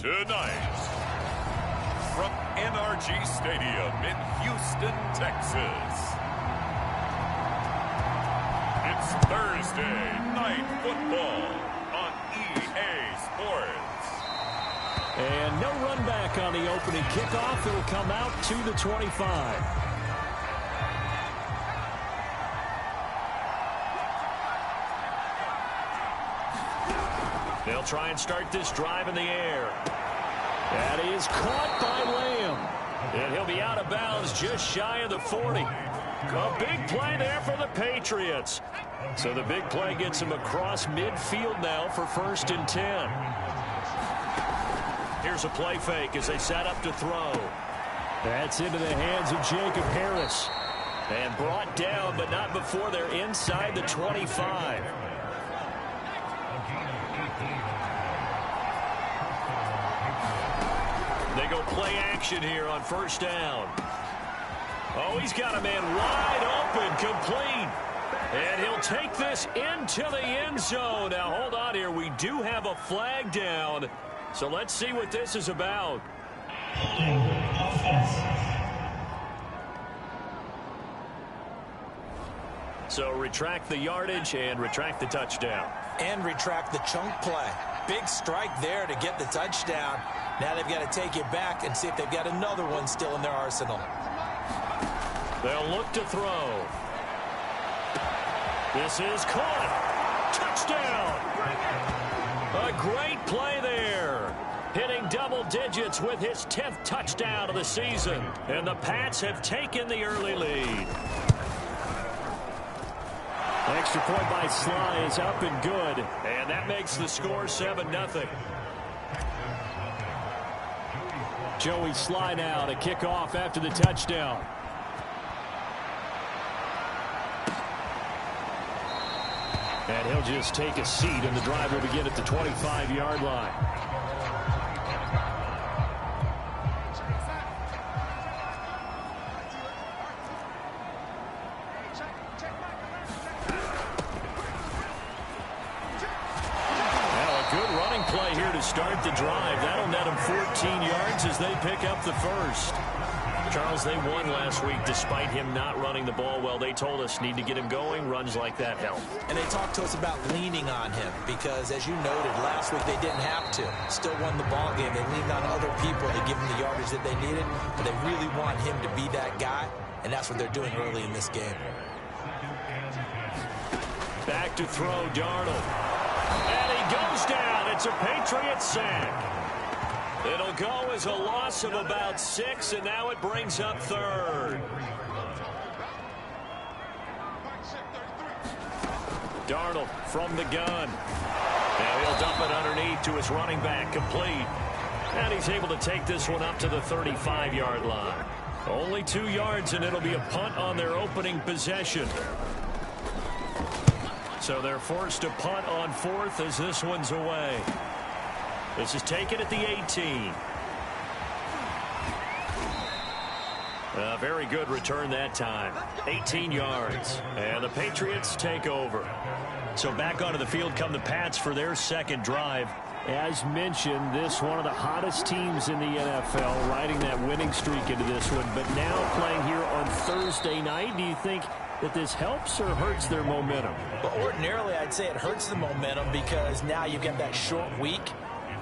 Tonight, from NRG Stadium in Houston, Texas, it's Thursday Night Football on EA Sports. And no run back on the opening kickoff. It'll come out to the 25. They'll try and start this drive in the air. That is caught by Lamb. And he'll be out of bounds just shy of the 40. A big play there for the Patriots. So the big play gets him across midfield now for 1st and 10. Here's a play fake as they set up to throw. That's into the hands of Jacob Harris. And brought down, but not before they're inside the 25. They go play action here on 1st down. Oh, he's got a man wide open, complete. And he'll take this into the end zone. Now, hold on here. We do have a flag down. So let's see what this is about. So retract the yardage and retract the touchdown. And retract the chunk play. Big strike there to get the touchdown. Now they've got to take it back and see if they've got another one still in their arsenal. They'll look to throw. This is caught. Touchdown. A great play there. Hitting double digits with his 10th touchdown of the season. And the Pats have taken the early lead. Extra point by Sly is up and good. And that makes the score 7-0. Joey Sly now to kick off after the touchdown. And he'll just take a seat, and the drive will begin at the 25-yard line. Play here to start the drive. That'll net them 14 yards as they pick up the first. Charles, they won last week despite him not running the ball well. They told us need to get him going. Runs like that help. And they talked to us about leaning on him because, as you noted, last week they didn't have to. Still won the ball game. They leaned on other people to give him the yardage that they needed, but they really want him to be that guy, and that's what they're doing early in this game. Back to throw, Darnold. And he goes down. It's a Patriots sack. It'll go as a loss of about 6, and now it brings up 3rd. Darnold from the gun. Now he'll dump it underneath to his running back, complete. And he's able to take this one up to the 35-yard line. Only 2 yards, and it'll be a punt on their opening possession. So they're forced to punt on 4th as this one's away. This is taken at the 18. A very good return that time. 18 yards. And the Patriots take over. So back onto the field come the Pats for their second drive. As mentioned, this one of the hottest teams in the NFL, riding that winning streak into this one. But now playing here on Thursday night, do you think that this helps or hurts their momentum? But ordinarily, I'd say it hurts the momentum because now you get that short week.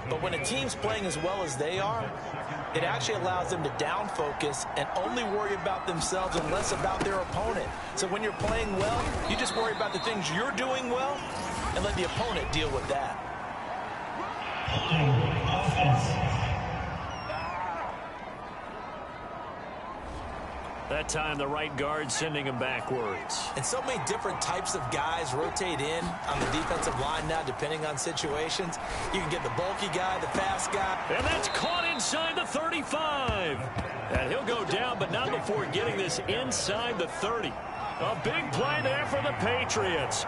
But when a team's playing as well as they are, it actually allows them to down focus and only worry about themselves and less about their opponent. So when you're playing well, you just worry about the things you're doing well and let the opponent deal with that. That time, the right guard sending him backwards. And so many different types of guys rotate in on the defensive line now, depending on situations. You can get the bulky guy, the fast guy. And that's caught inside the 35. And he'll go down, but not before getting this inside the 30. A big play there for the Patriots.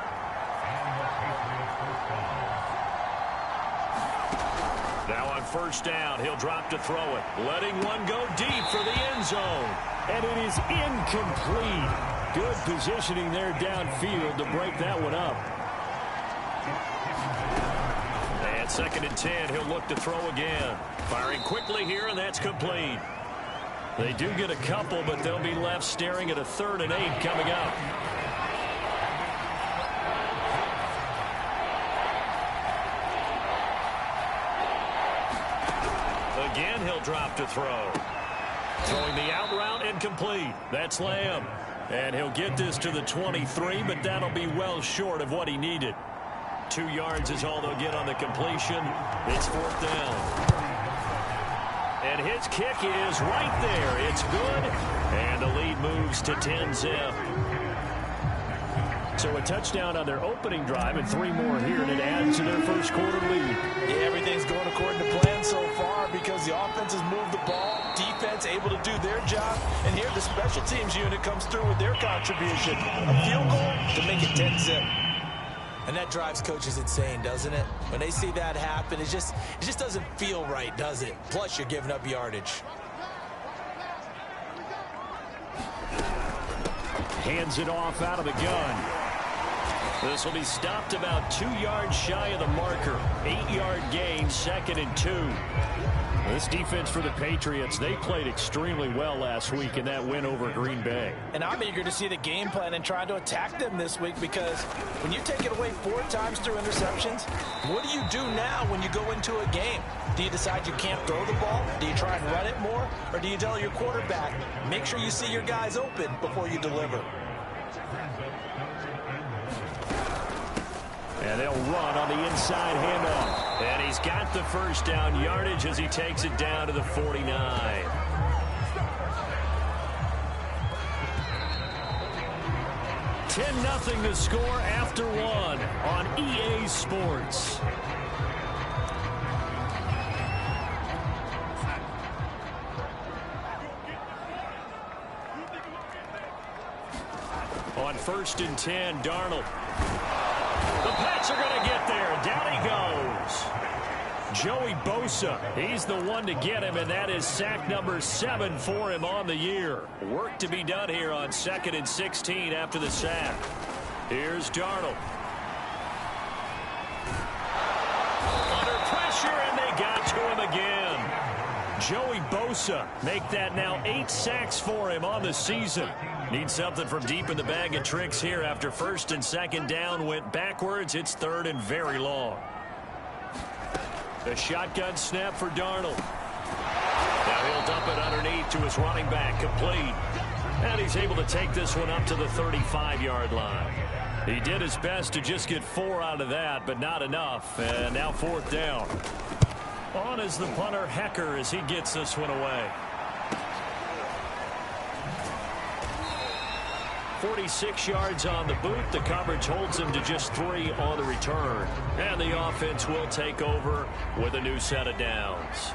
Now on 1st down, he'll drop to throw it. Letting one go deep for the end zone. And it is incomplete. Good positioning there downfield to break that one up. And 2nd and 10. He'll look to throw again. Firing quickly here, and that's complete. They do get a couple, but they'll be left staring at a 3rd and 8 coming up. Again, he'll drop to throw. Throwing the out route and complete. That's Lamb. And he'll get this to the 23, but that'll be well short of what he needed. 2 yards is all they'll get on the completion. It's 4th down. And his kick is right there. It's good. And the lead moves to 10-zip. So a touchdown on their opening drive and 3 more here, and it adds to their first quarter lead. Yeah, everything's going according to plan so far because the offense has moved the ball, defense able to do their job, and here the special teams unit comes through with their contribution. A field goal to make it 10-zip. And that drives coaches insane, doesn't it? When they see that happen, it just doesn't feel right, does it? Plus, you're giving up yardage. Hands it off out of the gun. This will be stopped about 2 yards shy of the marker. 8-yard gain, 2nd and 2. This defense for the Patriots, they played extremely well last week in that win over Green Bay. And I'm eager to see the game plan and try to attack them this week because when you take it away 4 times through interceptions, what do you do now when you go into a game? Do you decide you can't throw the ball? Do you try and run it more? Or do you tell your quarterback, make sure you see your guys open before you deliver? And they'll run on the inside handoff. And he's got the first down yardage as he takes it down to the 49. $10-0 to score after 1 on EA Sports. On 1st and 10, Darnold. The Pats are going to get there. Down he goes. Joey Bosa, he's the one to get him, and that is sack number 7 for him on the year. Work to be done here on 2nd and 16 after the sack. Here's Darnold. Under pressure, and they got to him again. Joey Bosa make that now 8 sacks for him on the season. Needs something from deep in the bag of tricks here after 1st and 2nd down went backwards. It's 3rd and very long. The shotgun snap for Darnold. Now he'll dump it underneath to his running back, complete. And he's able to take this one up to the 35-yard line. He did his best to just get 4 out of that, but not enough. And now 4th down. On is the punter, Hecker, as he gets this one away. 46 yards on the boot. The coverage holds him to just 3 on the return. And the offense will take over with a new set of downs.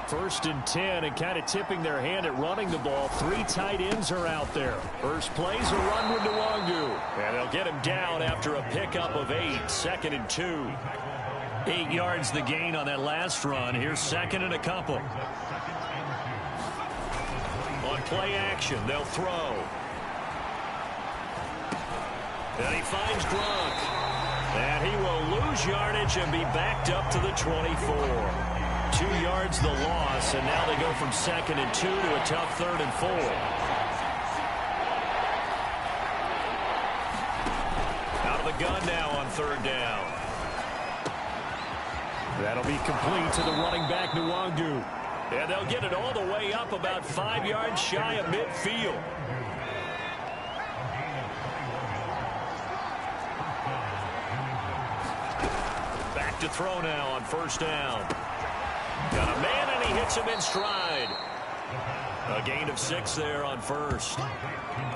1st and 10, and kind of tipping their hand at running the ball. 3 tight ends are out there. First play's a run with Nwangu. And they'll get him down after a pickup of 8. 2nd and 2. 8 yards the gain on that last run. Here's 2nd and a couple. On play action, they'll throw. And he finds Gronk. And he will lose yardage and be backed up to the 24. 2 yards the loss, and now they go from 2nd and 2 to a tough 3rd and 4. Out of the gun now on 3rd down. That'll be complete to the running back, Nwangu. And they'll get it all the way up about 5 yards shy of midfield. Back to throw now on 1st down. Got a man, and he hits him in stride. A gain of 6 there on 1st.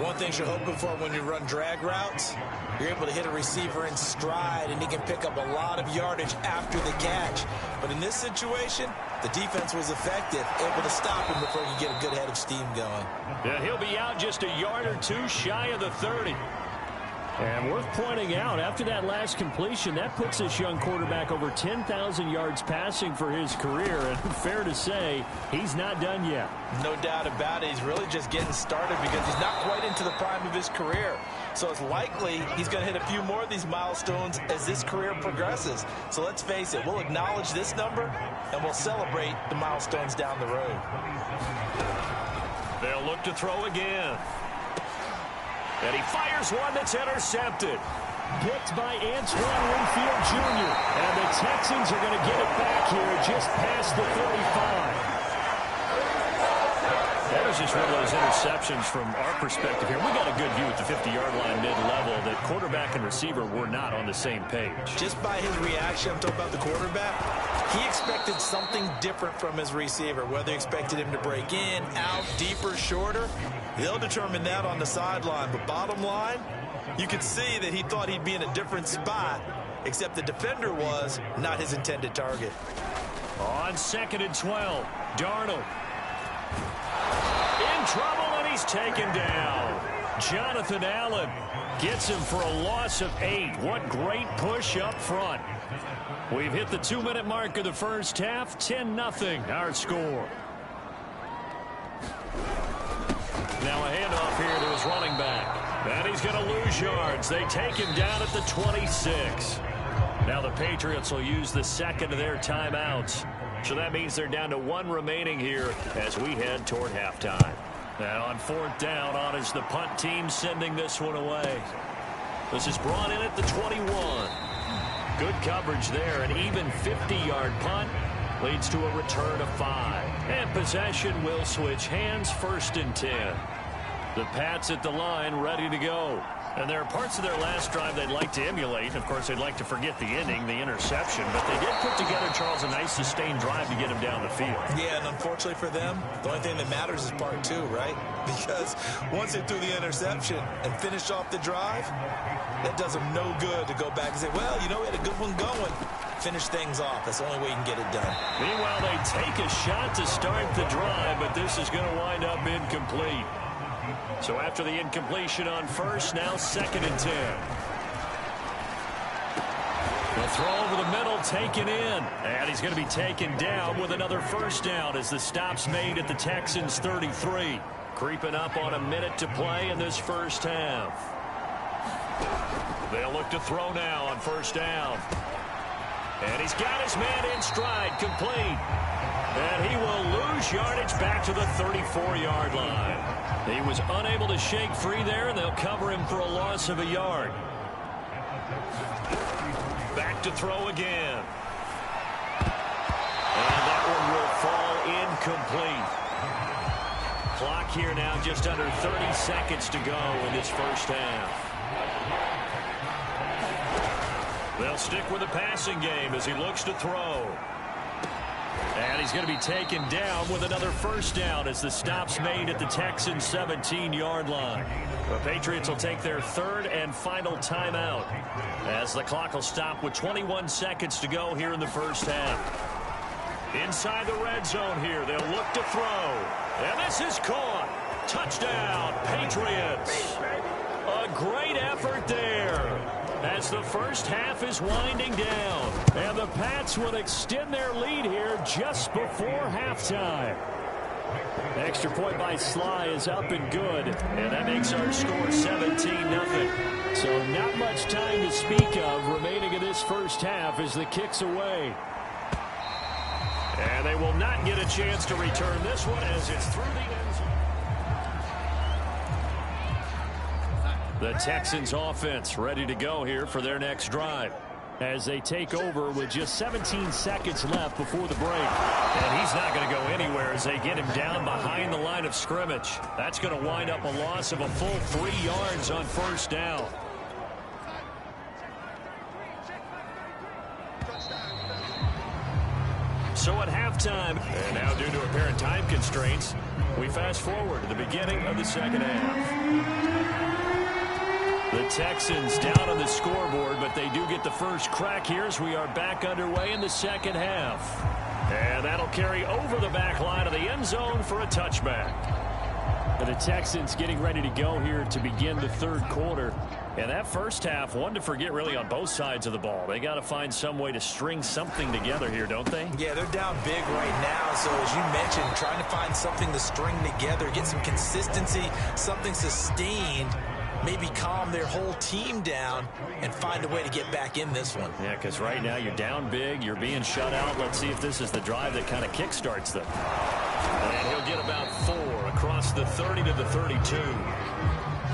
One thing you're hoping for when you run drag routes, you're able to hit a receiver in stride, and he can pick up a lot of yardage after the catch. But in this situation, the defense was effective, able to stop him before he could get a good head of steam going. Yeah, he'll be out just a yard or 2 shy of the 30. And worth pointing out, after that last completion, that puts this young quarterback over 10,000 yards passing for his career. And fair to say, he's not done yet. No doubt about it. He's really just getting started because he's not quite into the prime of his career. So it's likely he's going to hit a few more of these milestones as this career progresses. So let's face it, we'll acknowledge this number and we'll celebrate the milestones down the road. They'll look to throw again. And he fires one that's intercepted. Picked by Antoine Winfield Jr. And the Texans are going to get it back here just past the 35. That was just one of those interceptions from our perspective here. We got a good view at the 50-yard line mid-level that quarterback and receiver were not on the same page. Just by his reaction, I'm talking about the quarterback, he expected something different from his receiver. Whether he expected him to break in, out, deeper, shorter, they'll determine that on the sideline. But bottom line, you could see that he thought he'd be in a different spot, except the defender was not his intended target. On 2nd and 12, Darnold. In trouble, and he's taken down. Jonathan Allen gets him for a loss of 8. What great push up front. We've hit the 2-minute mark of the first half. 10-0 our score. Now a handoff here to his running back. And he's going to lose yards. They take him down at the 26. Now the Patriots will use the second of their timeouts. So that means they're down to 1 remaining here as we head toward halftime. And on 4th down, on is the punt team sending this one away. This is brought in at the 21. Good coverage there. An even 50-yard punt leads to a return of 5. And possession will switch hands, 1st and 10. The Pats at the line ready to go. And there are parts of their last drive they'd like to emulate. Of course, they'd like to forget the ending, the interception. But they did put together, Charles, a nice sustained drive to get him down the field. Yeah, and unfortunately for them, the only thing that matters is part 2, right? Because once they threw the interception and finished off the drive, that does them no good to go back and say, well, you know, we had a good one going. Finish things off. That's the only way you can get it done. Meanwhile, they take a shot to start the drive, but this is going to wind up incomplete. So after the incompletion on 1st, now 2nd and 10. The throw over the middle, taken in. And he's going to be taken down with another 1st down as the stop's made at the Texans' 33. Creeping up on a minute to play in this first half. They'll look to throw now on 1st down. And he's got his man in stride, complete. And he will lose yardage back to the 34-yard line. He was unable to shake free there, and they'll cover him for a loss of a yard. Back to throw again. And that one will fall incomplete. Clock here now just under 30 seconds to go in this first half. They'll stick with the passing game as he looks to throw. And he's going to be taken down with another 1st down as the stop's made at the Texans' 17-yard line. The Patriots will take their 3rd and final timeout as the clock will stop with 21 seconds to go here in the first half. Inside the red zone here, they'll look to throw. And this is caught. Touchdown, Patriots. A great effort there as the first half is winding down. And the Pats will extend their lead here just before halftime. Extra point by Sly is up and good. And that makes our score 17-0. So not much time to speak of remaining in this first half as the kick's away. And they will not get a chance to return this one as it's through the end zone. The Texans offense ready to go here for their next drive as they take over with just 17 seconds left before the break. And he's not going to go anywhere as they get him down behind the line of scrimmage. That's going to wind up a loss of a full 3 yards on 1st down. So at halftime, and now due to apparent time constraints, we fast forward to the beginning of the second half. The Texans down on the scoreboard, but they do get the first crack here as we are back underway in the second half. And that'll carry over the back line of the end zone for a touchback. The Texans getting ready to go here to begin the third quarter. And that first half, one to forget really on both sides of the ball. They got to find some way to string something together here, don't they? Yeah, they're down big right now. So as you mentioned, trying to find something to string together, get some consistency, something sustained, maybe calm their whole team down and find a way to get back in this one. Yeah, because right now you're down big, you're being shut out. Let's see if this is the drive that kind of kickstarts them. And he'll get about 4 across the 30 to the 32.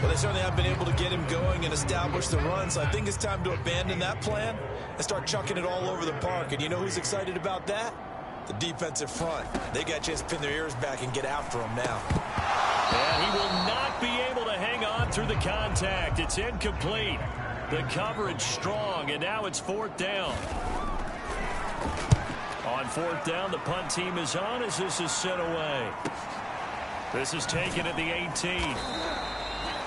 Well, they certainly have been able to get him going and establish the run, so I think it's time to abandon that plan and start chucking it all over the park. And you know who's excited about that? The defensive front. They got a chance to pin their ears back and get after him now. And he will not be able to hang on through the contact. It's incomplete. The coverage strong, and now it's 4th down. On 4th down, the punt team is on as this is sent away. This is taken at the 18.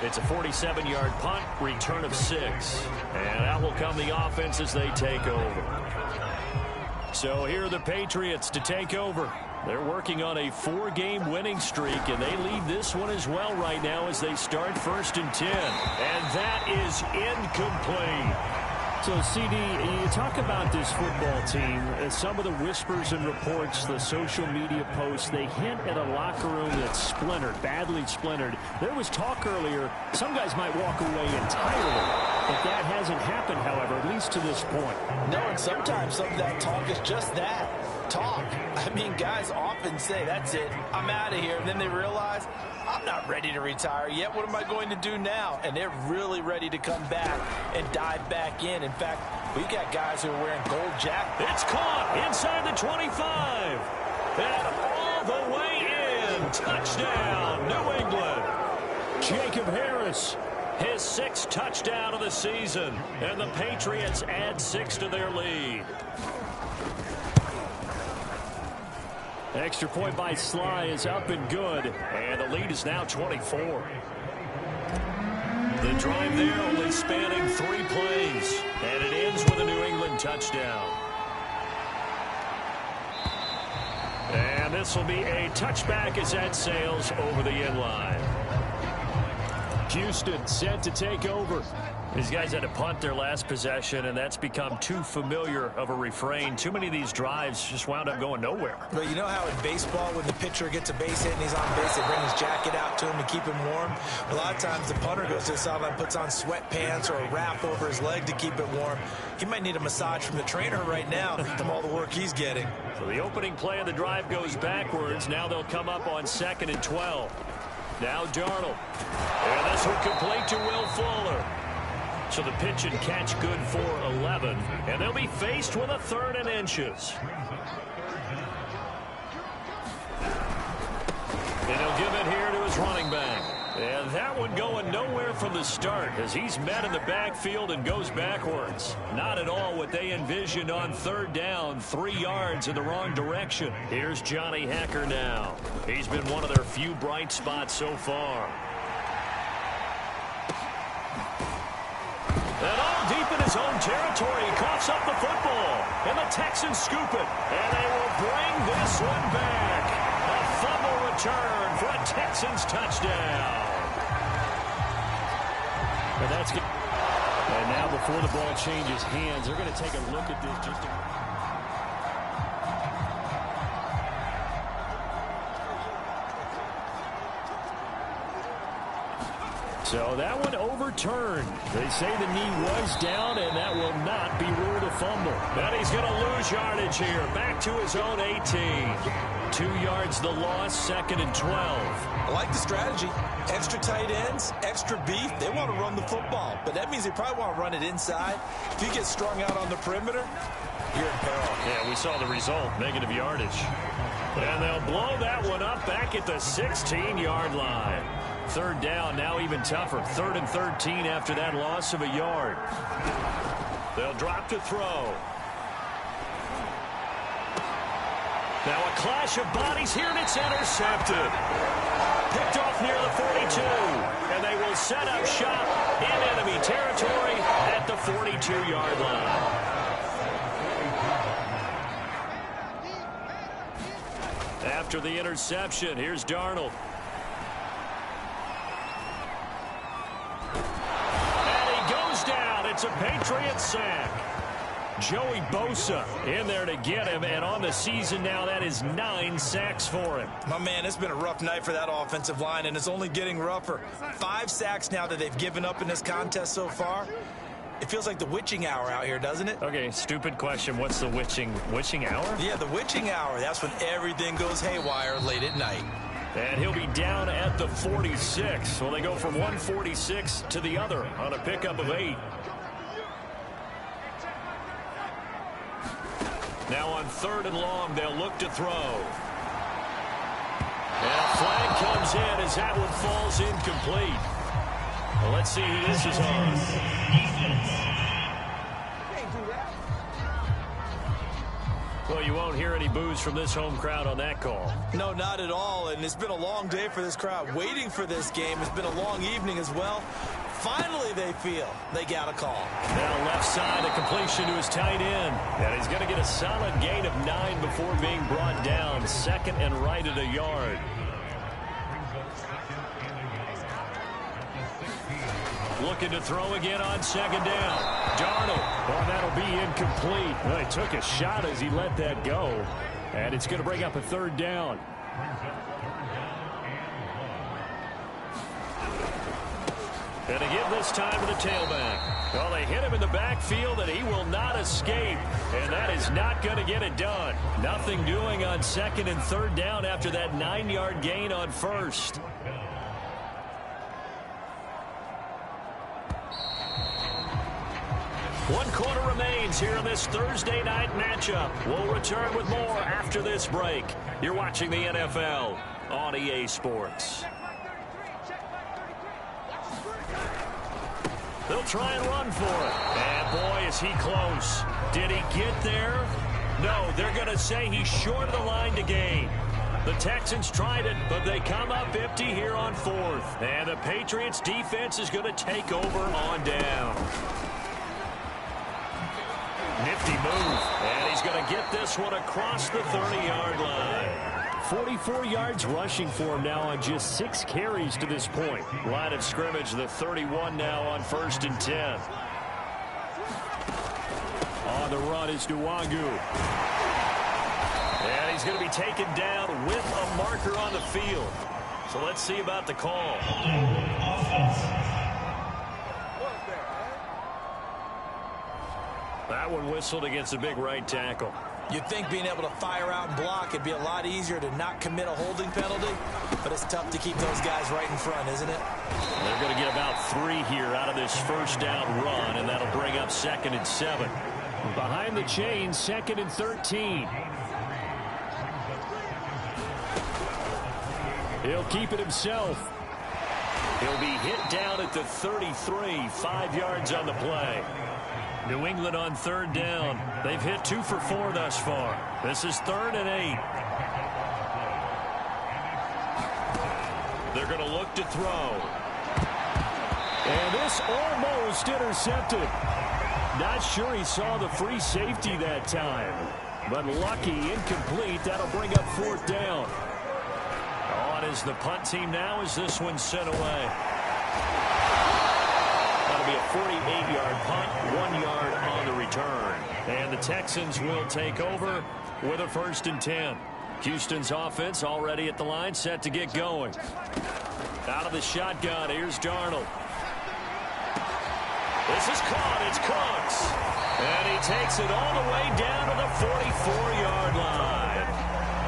It's a 47-yard punt, return of 6. And out will come the offense as they take over. So here are the Patriots to take over. They're working on a 4-game winning streak, and they lead this one as well right now as they start 1st and 10. And that is incomplete. So, CD, you talk about this football team, some of the whispers and reports, the social media posts, they hint at a locker room that's splintered, badly splintered. There was talk earlier, some guys might walk away entirely. But that hasn't happened, however, at least to this point. No, and sometimes some of that talk is just that, talk. I mean, guys often say, that's it, I'm out of here. And then they realize, I'm not ready to retire yet. What am I going to do now? And they're really ready to come back and dive back in. In fact, we got guys who are wearing gold jackets. It's caught inside the 25. And all the way in. Touchdown, New England. Jacob Harris, his 6th touchdown of the season. And the Patriots add 6 to their lead. Extra point by Sly is up and good, and the lead is now 24. The drive there only spanning 3 plays, and it ends with a New England touchdown. And this will be a touchback as that sails over the end line. Houston set to take over. These guys had to punt their last possession, and that's become too familiar of a refrain. Too many of these drives just wound up going nowhere. But you know how in baseball, when the pitcher gets a base hit and he's on base, they bring his jacket out to him to keep him warm? A lot of times the punter goes to the sideline, puts on sweatpants or a wrap over his leg to keep it warm. He might need a massage from the trainer right now from all the work he's getting. So the opening play of the drive goes backwards. Now they'll come up on 2nd and 12. Now Darnold. And this will complete to Will Fuller. So the pitch and catch good for 11. And they'll be faced with a 3rd and inches. And he'll give it here to his running back. And that one going nowhere from the start as he's met in the backfield and goes backwards. Not at all what they envisioned on 3rd down, 3 yards in the wrong direction. Here's Johnny Hekker now. He's been one of their few bright spots so far. And all deep in his own territory, he coughs up the football. And the Texans scoop it. And they will bring this one back. A fumble return for a Texans touchdown. And that's good. And now before the ball changes hands, they're going to take a look at this just a... So that one overturned. They say the knee was down, and that will not be ruled a fumble. And he's going to lose yardage here. Back to his own 18. 2 yards the loss, 2nd and 12. I like the strategy. Extra tight ends, extra beef. They want to run the football, but that means they probably want to run it inside. If you get strung out on the perimeter, you're in peril. Yeah, we saw the result, negative yardage. And they'll blow that one up back at the 16-yard line. 3rd down, now even tougher. 3rd and 13 after that loss of a yard. They'll drop to throw. Now a clash of bodies here, and it's intercepted. Picked off near the 42. And they will set up shop in enemy territory at the 42-yard line. After the interception, here's Darnold. it's a Patriots sack. Joey Bosa in there to get him, and on the season now, that is 9 sacks for him. My man, it's been a rough night for that offensive line, and it's only getting rougher. 5 sacks now that they've given up in this contest so far. It feels like the witching hour out here, doesn't it? Okay, stupid question. What's the witching hour? Yeah, the witching hour. That's when everything goes haywire late at night. And he'll be down at the 46. Well, they go from 146 to the other on a pickup of 8. Now on 3rd and long, they'll look to throw. And a flag comes in as that one falls incomplete. Well, let's see who this is on. Well, you won't hear any boos from this home crowd on that call. No, not at all, and it's been a long day for this crowd. Waiting for this game. It's been a long evening as well. Finally, they feel they got a call. Now left side, a completion to his tight end. And he's going to get a solid gain of 9 before being brought down. 2nd and right at a yard. Looking to throw again on 2nd down. Darnold. Oh, that'll be incomplete. Well, he took a shot as he let that go. And it's going to bring up a 3rd down. And to give this time to the tailback. Well, they hit him in the backfield, and he will not escape. And that is not going to get it done. Nothing doing on 2nd and 3rd down after that 9-yard gain on 1st. One quarter remains here in this Thursday night matchup. We'll return with more after this break. You're watching the NFL on EA Sports. They'll try and run for it. And boy, is he close. Did he get there? No, they're going to say he's short of the line to gain. The Texans tried it, but they come up empty here on 4th. And the Patriots defense is going to take over on down. Nifty move. And he's going to get this one across the 30-yard line. 44 yards rushing for him now on just 6 carries to this point. Line of scrimmage, the 31 now on 1st and 10. On the run is Nwangu. And he's going to be taken down with a marker on the field. So let's see about the call. That one whistled against a big right tackle. You'd think being able to fire out and block, it'd be a lot easier to not commit a holding penalty, but it's tough to keep those guys right in front, isn't it? They're going to get about 3 here out of this 1st down run, and that'll bring up 2nd and 7. Behind the chains, 2nd and 13. He'll keep it himself. He'll be hit down at the 33, 5 yards on the play. New England on 3rd down. They've hit 2 for 4 thus far. This is 3rd and 8. They're going to look to throw. And this almost intercepted. Not sure he saw the free safety that time. But lucky, incomplete. That'll bring up 4th down. On is the punt team now as this one's sent away. That'll be a 48-yard punt, 1 yard on the return. And the Texans will take over with a 1st and 10. Houston's offense already at the line, set to get going. Out of the shotgun, here's Darnold. This is caught, it's Cooks. And he takes it all the way down to the 44-yard line.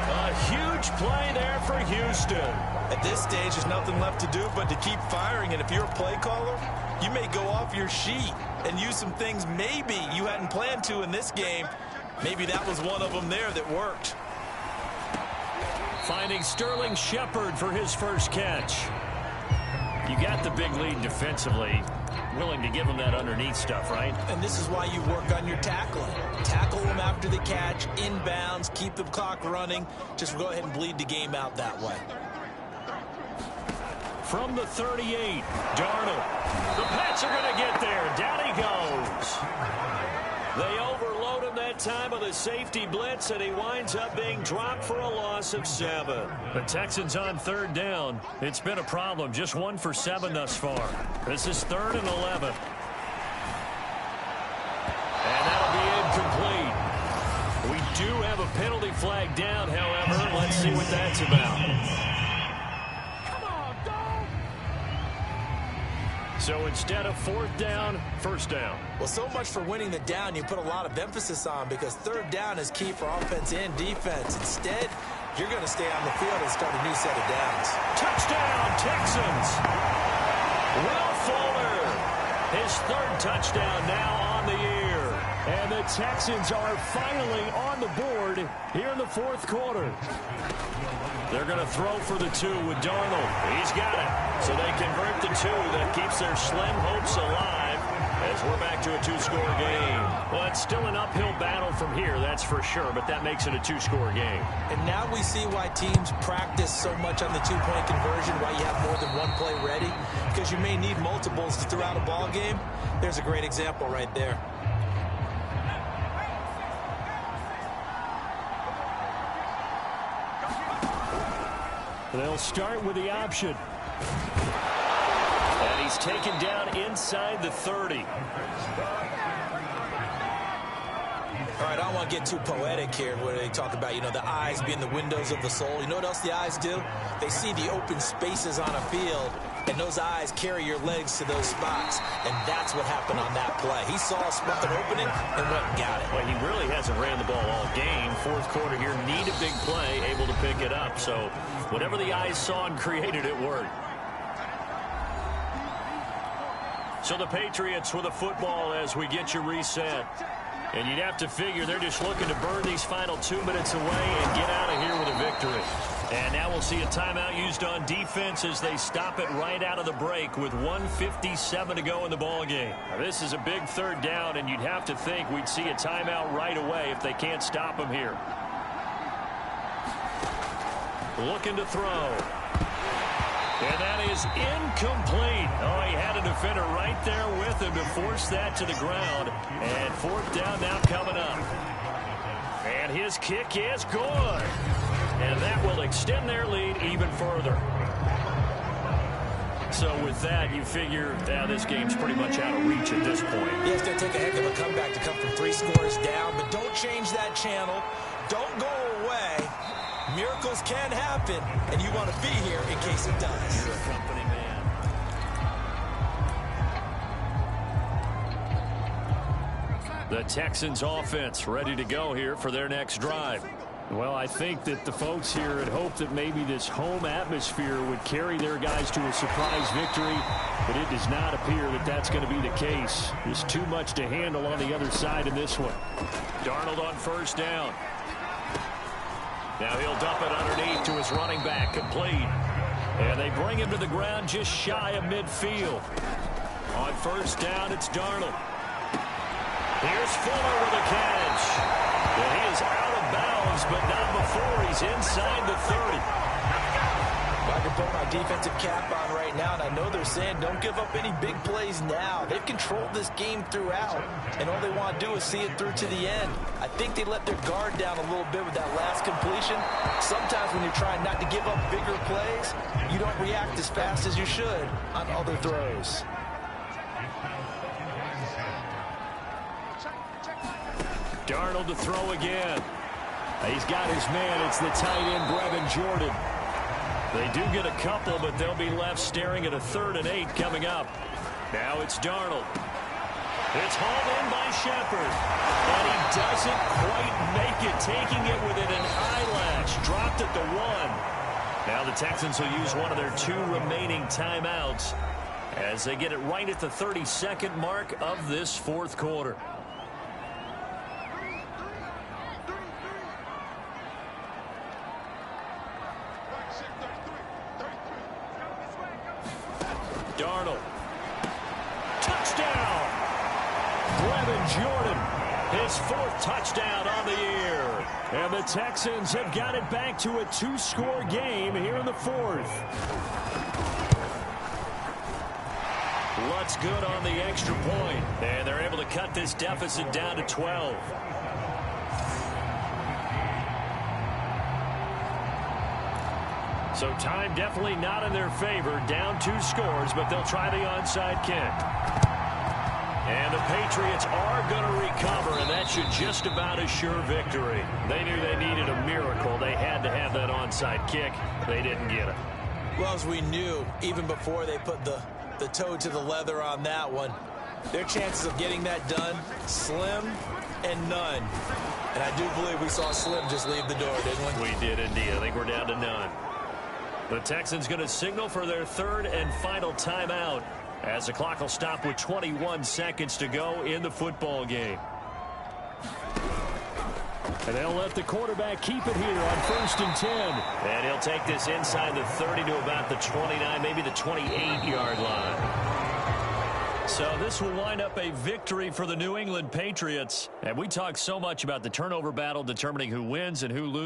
A huge play there for Houston. At this stage, there's nothing left to do but to keep firing. And if you're a play caller, you may go off your sheet and use some things maybe you hadn't planned to in this game. Maybe that was one of them there that worked. Finding Sterling Shepard for his first catch. You got the big lead defensively. Willing to give him that underneath stuff, right? And this is why you work on your tackling. Tackle them after the catch, inbounds, keep the clock running. Just go ahead and bleed the game out that way. From the 38, Darnold. The Pats are going to get there. Down he goes. They overload him that time with a safety blitz, and he winds up being dropped for a loss of 7. The Texans on 3rd down. It's been a problem. Just 1 for 7 thus far. This is 3rd and 11. do have a penalty flag down, however. Let's see what that's about. So instead of fourth down, first down. Well, so much for winning the down you put a lot of emphasis on, because third down is key for offense and defense. Instead, you're going to stay on the field and start a new set of downs. Touchdown, Texans. Will Fuller, his third touchdown now on the year. And the Texans are finally on the board here in the fourth quarter. They're going to throw for the two with Darnold. He's got it. So they convert the two. That keeps their slim hopes alive as we're back to a two-score game. Well, it's still an uphill battle from here, that's for sure, but that makes it a two-score game. And now we see why teams practice so much on the two-point conversion, why you have more than one play ready, because you may need multiples throughout a ball game. There's a great example right there. They'll start with the option. And he's taken down inside the 30. All right, I don't want to get too poetic here where they talk about, the eyes being the windows of the soul. You know what else the eyes do? They see the open spaces on a field, and those eyes carry your legs to those spots. And that's what happened on that play. He saw a spot, an opening, and went and got it. Well, he really hasn't ran the ball all game. Fourth quarter here, need a big play, able to pick it up. So whatever the eyes saw and created, it worked. So the Patriots with a football as we get you reset. And you'd have to figure they're just looking to burn these final 2 minutes away and get out of here with a victory. And now we'll see a timeout used on defense as they stop it right out of the break with 1:57 to go in the ballgame. This is a big third down, and you'd have to think we'd see a timeout right away if they can't stop them here. Looking to throw. And that is incomplete. Oh, he had a defender right there with him to force that to the ground. And fourth down now coming up. And his kick is good. And that will extend their lead even further. So with that, you figure this game's pretty much out of reach at this point. Yeah, it's going to take a heck of a comeback to come from 3 scores down. But don't change that channel. Don't go away. Miracles can happen, and you want to be here in case it does. You're a company man. The Texans offense ready to go here for their next drive. Well, I think that the folks here had hoped that maybe this home atmosphere would carry their guys to a surprise victory, but it does not appear that that's going to be the case. There's too much to handle on the other side in this one. Darnold on first down. Now he'll dump it underneath to his running back, complete. And they bring him to the ground just shy of midfield. On first down, it's Darnold. Here's Fuller with a catch. And he is out of bounds, but not before he's inside the 30. I can put my defensive cap on right now, and I know they're saying don't give up any big plays now. They've controlled this game throughout, and all they want to do is see it through to the end. I think they let their guard down a little bit with that last completion. Sometimes when you're trying not to give up bigger plays, you don't react as fast as you should on other throws. Darnold to throw again. He's got his man. It's the tight end, Brevin Jordan. They do get a couple, but they'll be left staring at a 3rd and 8 coming up. Now it's Darnold. It's hauled in by Shepard. And he doesn't quite make it, taking it within an eyelash. Dropped it to 1. Now the Texans will use one of their 2 remaining timeouts as they get it right at the 32nd mark of this fourth quarter. Darnold. Touchdown! Brevin Jordan, his 4th touchdown on the year. And the Texans have got it back to a 2-score game here in the 4th. Lutz good on the extra point. And they're able to cut this deficit down to 12. So time definitely not in their favor. Down 2 scores, but they'll try the onside kick. And the Patriots are going to recover, and that should just about assure victory. They knew they needed a miracle. They had to have that onside kick. They didn't get it. Well, as we knew, even before they put the toe to the leather on that one, their chances of getting that done, slim and none. And I do believe we saw Slim just leave the door, didn't we? We did indeed. I think we're down to none. The Texans going to signal for their third and final timeout as the clock will stop with 21 seconds to go in the football game. And they'll let the quarterback keep it here on 1st and 10. And he'll take this inside the 30 to about the 29, maybe the 28-yard line. So this will wind up a victory for the New England Patriots. And we talk so much about the turnover battle determining who wins and who loses.